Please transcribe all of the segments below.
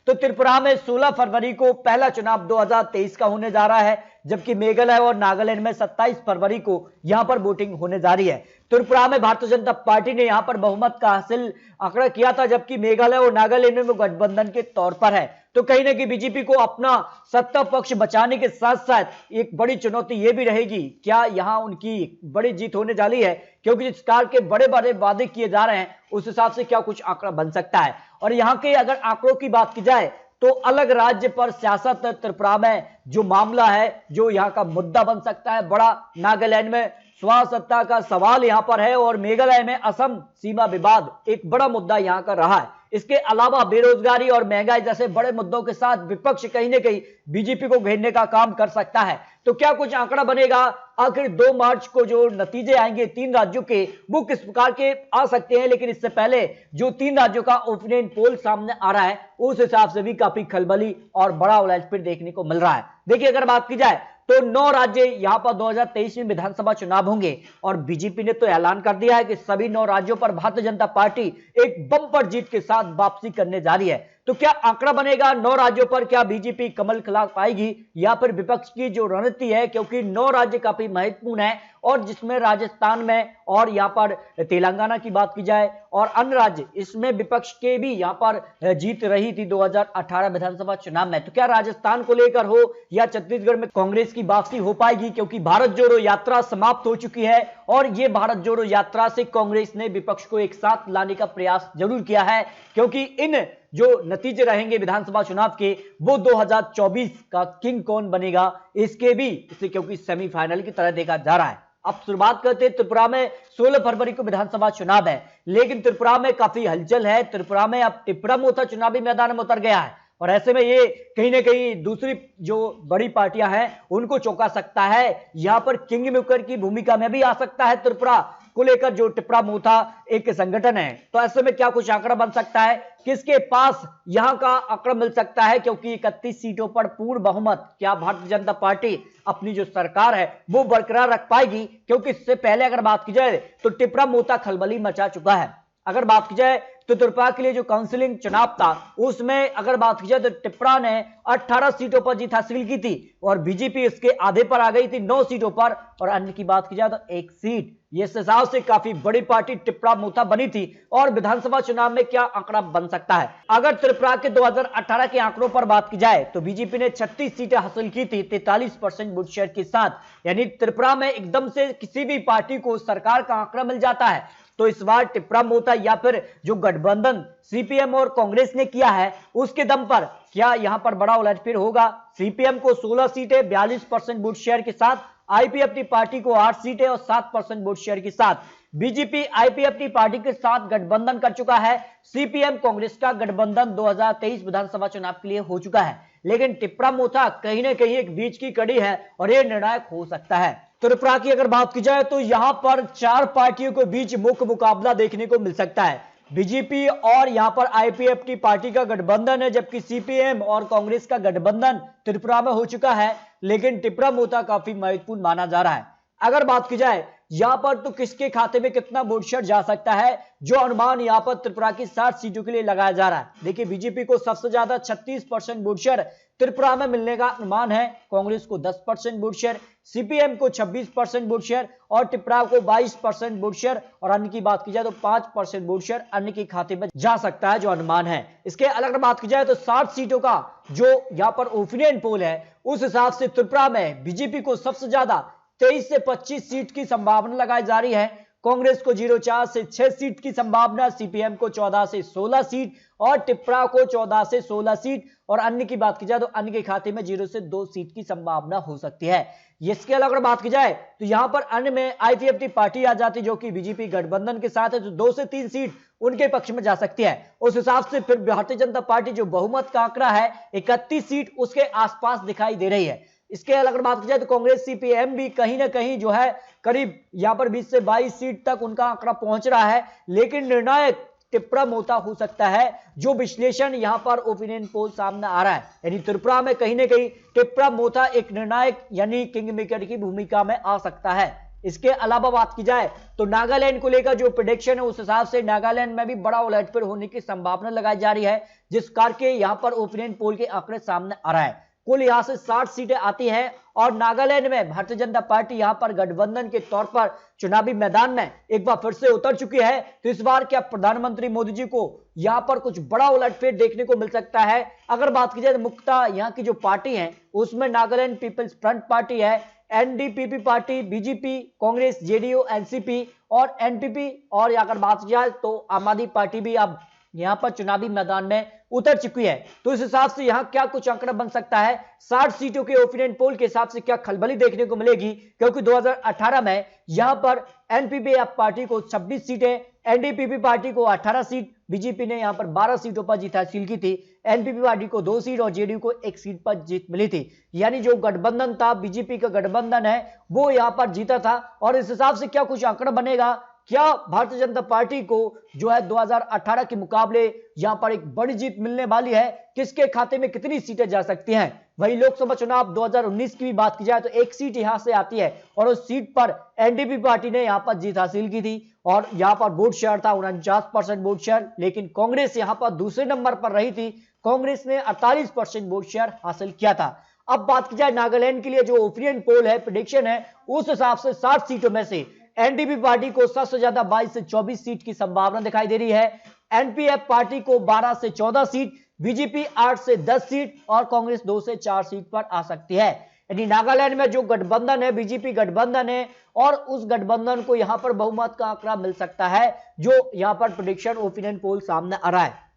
तो त्रिपुरा में 16 फरवरी को पहला चुनाव 2023 का होने जा रहा है, जबकि मेघालय और नागालैंड में 27 फरवरी को यहां पर वोटिंग होने जा रही है। त्रिपुरा में भारतीय जनता पार्टी ने यहां पर बहुमत का हासिल आंकड़ा किया था, जबकि मेघालय और नागालैंड में गठबंधन के तौर पर है। तो कहीं ना कहीं बीजेपी को अपना सत्ता पक्ष बचाने के साथ साथ एक बड़ी चुनौती यह भी रहेगी, क्या यहां उनकी बड़ी जीत होने जा रही है, क्योंकि जिस प्रकार के बड़े बड़े वादे किए जा रहे हैं उस हिसाब से क्या कुछ आंकड़ा बन सकता है। और यहां के अगर आंकड़ों की बात की जाए तो अलग राज्य पर सियासत त्रिपुरा में जो मामला है, जो यहां का मुद्दा बन सकता है बड़ा, नागालैंड में स्वायत्तता का सवाल यहां पर है और मेघालय में असम सीमा विवाद एक बड़ा मुद्दा यहां का रहा है। इसके अलावा बेरोजगारी और महंगाई जैसे बड़े मुद्दों के साथ विपक्ष कहीं ना कहीं बीजेपी को घेरने का काम कर सकता है। तो क्या कुछ आंकड़ा बनेगा, आखिर 2 मार्च को जो नतीजे आएंगे 3 राज्यों के, वो किस प्रकार के आ सकते हैं। लेकिन इससे पहले जो 3 राज्यों का ओपिनियन पोल सामने आ रहा है उस हिसाब से भी काफी खलबली और बड़ा उलटफेर देखने को मिल रहा है। देखिए, अगर बात की जाए तो 9 राज्य यहां पर 2023 में विधानसभा चुनाव होंगे और बीजेपी ने तो ऐलान कर दिया है कि सभी 9 राज्यों पर भारतीय जनता पार्टी एक बम्पर जीत के साथ वापसी करने जा रही है। तो क्या आंकड़ा बनेगा 9 राज्यों पर, क्या बीजेपी कमल खिला पाएगी या फिर विपक्ष की जो रणनीति है, क्योंकि 9 राज्य काफी महत्वपूर्ण है और जिसमें राजस्थान में और यहां पर तेलंगाना की बात की जाए और अन्य राज्य, इसमें विपक्ष के भी यहां पर जीत रही थी 2018 विधानसभा चुनाव में। तो क्या राजस्थान को लेकर हो या छत्तीसगढ़ में कांग्रेस की वापसी हो पाएगी, क्योंकि भारत जोड़ो यात्रा समाप्त हो चुकी है और यह भारत जोड़ो यात्रा से कांग्रेस ने विपक्ष को एक साथ लाने का प्रयास जरूर किया है, क्योंकि इन जो नतीजे रहेंगे विधानसभा चुनाव के वो 2024 का किंग कौन बनेगा इसके भी इसे क्योंकि सेमीफाइनल की तरह देखा जा रहा है। अब शुरुआत करते हैं, त्रिपुरा में 16 फरवरी को विधानसभा चुनाव है, लेकिन त्रिपुरा में काफी हलचल है। त्रिपुरा में अब टिप्रा मोथा चुनावी मैदान में उतर गया है और ऐसे में ये कहीं ना कहीं दूसरी जो बड़ी पार्टियां हैं उनको चौंका सकता है। यहां पर किंग मेकर की भूमिका में भी आ सकता है त्रिपुरा को लेकर जो टिप्रा मोथा एक संगठन है। तो ऐसे में क्या कुछ आंकड़ा बन सकता है, किसके पास यहां का आंकड़ा मिल सकता है, क्योंकि 31 सीटों पर पूर्ण बहुमत, क्या भारतीय जनता पार्टी अपनी जो सरकार है वो बरकरार रख पाएगी, क्योंकि इससे पहले अगर बात की जाए तो टिप्रा मोथा खलबली मचा चुका है। अगर बात की जाए तो त्रिपुरा के लिए जो काउंसिलिंग चुनाव था उसमें अगर बात की जाए तो टिप्रा ने 18 सीटों पर जीत हासिल की थी और बीजेपी इसके आधे पर आ गई थी 9 सीटों पर, और अन्य की बात की जाए तो 1 सीट। ये हिसाब से काफी बड़ी पार्टी टिप्रा मोथा बनी थी और विधानसभा चुनाव में क्या आंकड़ा बन सकता है। अगर त्रिपुरा के 2018 के आंकड़ों पर बात की जाए तो बीजेपी ने 36 सीटें हासिल की थी 43% वोट शेयर के साथ, यानी त्रिपुरा में एकदम से किसी भी पार्टी को सरकार का आंकड़ा मिल जाता है। तो इस बार टिप्रा मोथा या फिर जो गठबंधन सीपीएम और कांग्रेस ने किया है उसके दम पर क्या यहां पर बड़ा उलटफेर होगा। सीपीएम को 16 सीटें 42% वोट शेयर के साथ, आईपीएफटी पार्टी को 8 सीटें और 7% वोट शेयर के साथ। बीजेपी आईपीएफटी पार्टी के साथ गठबंधन कर चुका है। सीपीएम कांग्रेस का गठबंधन 2023 विधानसभा चुनाव के लिए हो चुका है, लेकिन टिप्रा मोथा कहीं ना कहीं एक बीच की कड़ी है और यह निर्णायक हो सकता है। त्रिपुरा की अगर बात की जाए तो यहां पर 4 पार्टियों के बीच मुख्य मुकाबला देखने को मिल सकता है। बीजेपी और यहां पर आईपीएफटी पार्टी का गठबंधन है, जबकि सीपीएम और कांग्रेस का गठबंधन त्रिपुरा में हो चुका है, लेकिन टिप्रा मोथा काफी महत्वपूर्ण माना जा रहा है। अगर बात की जाए यहां पर तो किसके खाते में कितना वोट शेयर जा सकता है, जो अनुमान यहां पर त्रिपुरा की 60 सीटों के लिए लगाया जा रहा है। देखिए, बीजेपी को सबसे ज्यादा 36% वोट शेयर त्रिपुरा में मिलने का अनुमान है, कांग्रेस को 10% वोट शेयर, सीपीएम को 26% वोट शेयर और टिप्रा को 22% वोट शेयर, और अन्य की बात की जाए तो 5% वोट शेयर अन्य के खाते में जा सकता है जो अनुमान है। इसके अलग बात की जाए तो 60 सीटों का जो यहां पर ओपिनियन पोल है उस हिसाब से त्रिपुरा में बीजेपी को सबसे ज्यादा 23 से 25 सीट की संभावना लगाई जा रही है, कांग्रेस को 04 से 6 सीट की संभावना, सीपीएम को 14 से 16 सीट और टिप्रा को 14 से 16 सीट, और अन्य की बात की जाए तो अन्य के खाते में 0 से 2 सीट की संभावना हो सकती है। इसके अलावा बात की जाए तो यहां पर अन्य में आईपीएफटी पार्टी आ जाती जो कि बीजेपी गठबंधन के साथ है, तो 2 से 3 सीट उनके पक्ष में जा सकती है। उस हिसाब से फिर भारतीय जनता पार्टी जो बहुमत का आंकड़ा है 31 सीट उसके आसपास दिखाई दे रही है। इसके अलावा बात की जाए तो कांग्रेस सीपीएम भी कहीं ना कहीं जो है करीब यहां पर 20 से 22 सीट तक उनका आंकड़ा पहुंच रहा है, लेकिन निर्णायक टिप्रा मोथा हो सकता है, जो विश्लेषण यहां पर ओपिनियन पोल सामने आ रहा है। यानी त्रिपुरा में कहीं ना कहीं टिप्रा मोथा एक निर्णायक यानी किंग मेकर की भूमिका में आ सकता है। इसके अलावा बात की जाए तो नागालैंड को लेकर जो प्रेडिक्शन है उस हिसाब से नागालैंड में भी बड़ा उलटफेर होने की संभावना लगाई जा रही है, जिस करके यहां पर ओपिनियन पोल के आंकड़े सामने आ रहा है। कुल यहां से 60 सीटें आती हैं और नागालैंड में भारतीय जनता पार्टी यहां पर गठबंधन के तौर पर चुनावी मैदान में एक बार फिर से उतर चुकी है। तो इस बार क्या प्रधानमंत्री मोदी जी को यहां पर कुछ बड़ा उलटफेर देखने को मिल सकता है? अगर बात की जाए तो मुख्यतः यहां की जो पार्टी है उसमें नागालैंड पीपल्स फ्रंट पार्टी है, NDPP party, BJP, Congress, JDU, NCP और एनपीपी, और अगर बात की जाए तो आम आदमी पार्टी भी अब यहां पर चुनावी मैदान में उतर चुकी है। तो इस हिसाब से यहां क्या कुछ आंकड़ा बन सकता है? 60 सीटों के ओपिनियन पोल के हिसाब से क्या खलबली देखने को मिलेगी? क्योंकि 2018 में यहां पर एनपीपी पार्टी को 26 सीटें, एनडीपीपी पार्टी को 18 सीट, बीजेपी ने यहां पर 12 सीटों पर जीत हासिल की थी, एनपीपी पार्टी को 2 सीट और जेडीयू को 1 सीट पर जीत मिली थी। यानी जो गठबंधन था, बीजेपी का गठबंधन है, वो यहां पर जीता था। और इस हिसाब से क्या कुछ आंकड़ा बनेगा? क्या भारतीय जनता पार्टी को जो है 2018 के मुकाबले यहां पर एक बड़ी जीत मिलने वाली है? किसके खाते में कितनी सीटें जा सकती हैं? वही लोकसभा चुनाव 2019 की भी बात की जाए तो 1 सीट यहां से आती है और उस सीट पर एनडीपी पार्टी ने यहां पर जीत हासिल की थी और यहां पर वोट शेयर था 49% वोट शेयर, लेकिन कांग्रेस यहां पर दूसरे नंबर पर रही थी। कांग्रेस ने 48% वोट शेयर हासिल किया था। अब बात की जाए नागालैंड के लिए जो ओपिनियन पोल है, प्रेडिक्शन है, उस हिसाब से 60 सीटों में से एनडीपी पार्टी को सबसे ज्यादा 22 से 24 सीट की संभावना दिखाई दे रही है, एनपीएफ पार्टी को 12 से 14 सीट, बीजेपी 8 से 10 सीट और कांग्रेस 2 से 4 सीट पर आ सकती है। यानी नागालैंड में जो गठबंधन है, बीजेपी गठबंधन है और उस गठबंधन को यहां पर बहुमत का आंकड़ा मिल सकता है, जो यहां पर प्रेडिक्शन ओपिनियन पोल सामने आ रहा है।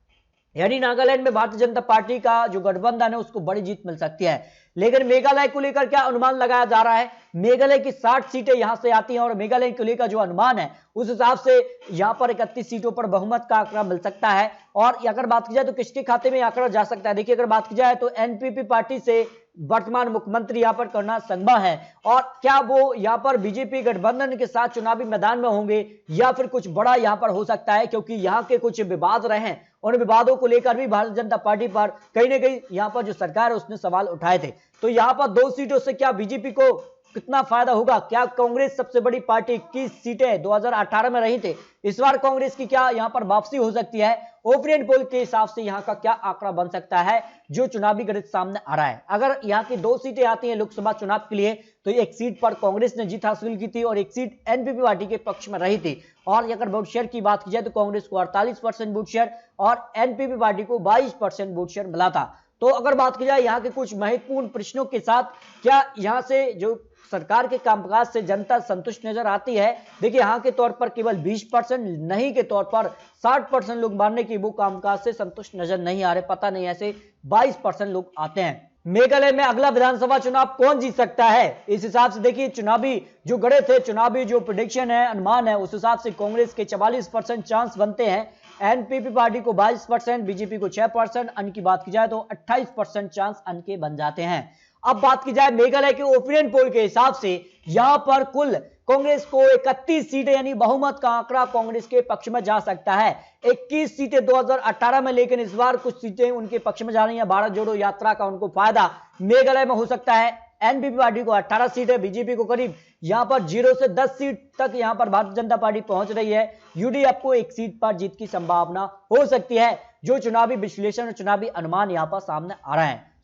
यानी नागालैंड में भारतीय जनता पार्टी का जो गठबंधन है उसको बड़ी जीत मिल सकती है। लेकिन मेघालय को लेकर क्या अनुमान लगाया जा रहा है? मेघालय की 60 सीटें यहां से आती हैं और मेघालय को लेकर जो अनुमान है उस हिसाब से यहां पर 31 सीटों पर बहुमत का आंकड़ा मिल सकता है। और अगर बात की जाए तो किसके खाते में आंकड़ा जा सकता है? देखिए, अगर बात की जाए तो एनपीपी पार्टी से वर्तमान मुख्यमंत्री यहां पर करना संभव है और क्या वो यहां पर बीजेपी गठबंधन के साथ चुनावी मैदान में होंगे या फिर कुछ बड़ा यहां पर हो सकता है, क्योंकि यहां के कुछ विवाद रहे हैं, उन विवादों को लेकर भी भारतीय जनता पार्टी पर कहीं ना कहीं यहां पर जो सरकार है उसने सवाल उठाए थे। तो यहां पर 2 सीटों से क्या बीजेपी को कितना फायदा होगा? क्या कांग्रेस सबसे बड़ी पार्टी 21 सीटें 2018 में रही थे, इस बार कांग्रेस की क्या यहां पर वापसी हो सकती है? ओपिनियन पोल के हिसाब से यहां का क्या आंकड़ा बन सकता है जो चुनावी गणित सामने आ रहा है? अगर यहां की 2 सीटें आती हैं लोकसभा चुनाव के लिए तो 1 सीट पर कांग्रेस ने जीत हासिल की थी और 1 सीट एनपीपी पार्टी के पक्ष में रही थी। और अगर वोट शेयर की बात की जाए तो कांग्रेस को 48% वोट शेयर और एनपीपी पार्टी को 22% वोट शेयर मिला था। तो अगर बात की जाए यहाँ के कुछ महत्वपूर्ण प्रश्नों के साथ, क्या यहाँ से जो सरकार के कामकाज से जनता संतुष्ट नजर आती है? देखिए, यहाँ के तौर पर केवल 20% नहीं के तौर पर 60% लोग मानने की वो कामकाज से संतुष्ट नजर नहीं आ रहे। पता नहीं, ऐसे 22% लोग आते हैं। मेघालय में अगला विधानसभा चुनाव कौन जीत सकता है? इस हिसाब से देखिए, चुनावी जो गणित है, चुनावी जो प्रेडिक्शन है, अनुमान है, उस हिसाब से कांग्रेस के 44% चांस बनते हैं, एनपीपी पार्टी को 22%, बीजेपी को 6%, अन्य की बात की जाए तो 28% चांस अन्य के बन जाते हैं। अब बात की जाए मेघालय के ओपिनियन पोल के हिसाब से यहां पर कुल कांग्रेस को 31 सीटें यानी बहुमत का आंकड़ा कांग्रेस के पक्ष में जा सकता है। 21 सीटें 2018 में, लेकिन इस बार कुछ सीटें उनके पक्ष में जा रही हैं। भारत जोड़ो यात्रा का उनको फायदा मेघालय में हो सकता है। एनपीपी पार्टी को 18 सीट है, बीजेपी को करीब यहां पर 0 से 10 सीट तक यहां पर भारतीय जनता पार्टी पहुंच रही है। यूडीएफ को 1 सीट पर जीत की संभावना हो सकती है, जो चुनावी विश्लेषण और चुनावी अनुमान यहां पर सामने आ रहे हैं।